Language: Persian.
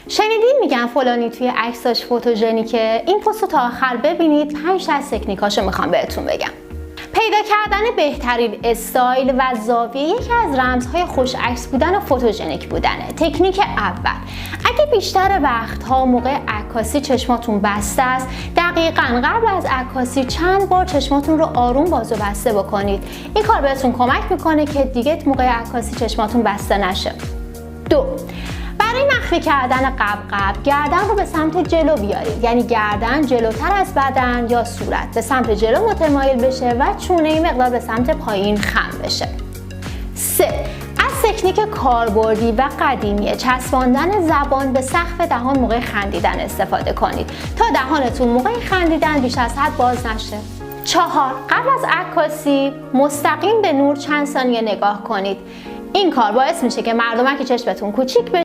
شنیدین میگن فلانی توی عکساش فوتوژنیکه؟ این پستو تا آخر ببینید، 5 تا از تکنیکاشو میخوام بهتون بگم. پیدا کردن بهترین استایل و زاویه یکی از رمزهای خوش عکس بودن و فوتوژنیک بودنه. تکنیک اول، اگه بیشتر وقتها موقع عکاسی چشماتون بسته است، دقیقاً قبل از عکاسی چند بار چشماتون رو آروم باز و بسته بکنید. این کار بهتون کمک میکنه که دیگه موقع عکاسی چشماتون بسته نشه. 2، برای مخفی کردن قبقب گردن رو به سمت جلو بیارید، یعنی گردن جلوتر از بدن یا صورت به سمت جلو متمایل بشه و چونه مقدار به سمت پایین خم بشه. 3، از تکنیک کاربردی و قدیمی چسباندن زبان به سقف دهان موقع خندیدن استفاده کنید تا دهانتون موقع خندیدن بیش از حد باز نشه. 4، قبل از عکاسی مستقیم به نور چند ثانیه نگاه کنید. این کار باعث میشه که مردمک چشمتون کوچیک بشه